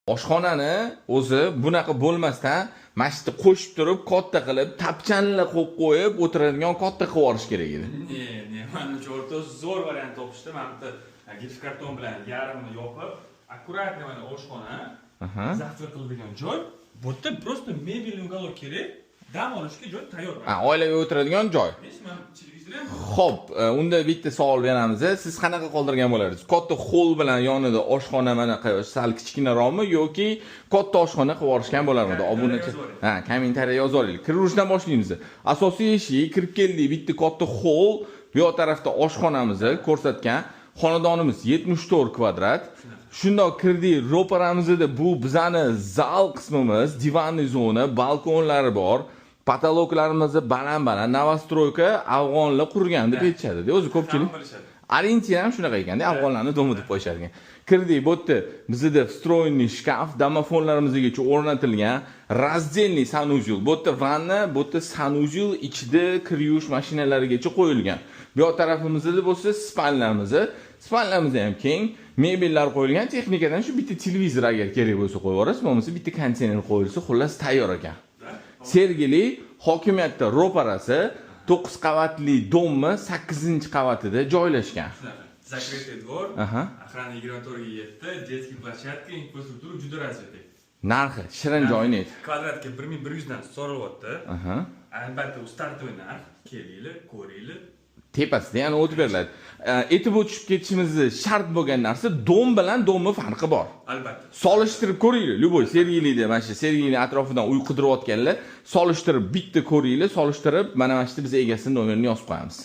Oshxonani o'zi bunaqa bo'lmasdan mana shu yerda qo'shib turib, katta qilib, tapchanlar qo'yib qo'yib o'tiradigan katta qilib yuborish kerak edi. Menimcha o'rtoq zo'r variant topishdi. Mana bu gipskarton bilan yarimni yopib, akkuratно mana oshxona, zavqli qiladigan joy. Bu yerda просто mebelni uголок kerak. Dam olishga joy tayyor. Oilaviy o'tiradigan joy. Xo'p, unda bitta savol beramiz. Siz qanaqa qoldirgan bo'lardingiz? Katta hol bilan yonida oshxona mana qo'yish sal kichkinaroqmi yoki katta oshxona qilib yuborishgan bo'larmidi? Obunachi. Kommentariya yozib olaylik. Kirishdan boshlaymiz. Asosiy eshik, kirib keldik, bitta katta hol, bu yoq tarafda oshxonamizni ko'rsatgan. Xonadonimiz 74 kvadrat. Shundoq kirdik, ro'paramizda bu bizani zal qismimiz, divanli zona, balkonlari bor. Patologlarimizni baland-baland novostroyka afg'onlar qurgan deb aytishadi. O'zi ko'pchilik Argentina ham shunaqa ekan-da, afg'onlarni domi deb qo'yishar ekan. Kirdik, bu yerda bizda встроенный shkaf, domofonlarimizgacha o'rnatilgan разделный sanuzyul. Bu yerda vanna, bu yerda sanuzyul, ichida kir yuvish mashinalarigacha qo'yilgan. Bu yoq tarafimizda bo'lsa spalnamiz. Spalnamiz ham keng, mebellar qo'yilgan. Texnikadan shu bitta televizor agar kerak bo'lsa qo'yib yuborasiz, bo'lmasa bitta konteyner qo'yilsa, xullas tayyor ekan. Sergeli hokimiyatda ro'parasi 9 qavatli dommi 8-qavatida joylashgan. Закрытый двор, охрана 24/7, детский площадка, infrastruktura juda развитый. Narxi shirin joyni ayt. Kvadratga 1100 dan so'ralyapti. Albatta, u startoy narx. Kelinglar, ko'ringlar. Tepasida yana o'tib beriladi. Etib o'tib ketishimizni shart bo'lgan narsa dom bilan domni farqi bor. Albatta. Solishtirib ko'ringlar. Luboy Sergelida mana shu Sergeli atrofidan uy qidirayotganlar, solishtirib bitta ko'ringlar, solishtirib mana shu biz egasini nomerini yozib qo'yamiz.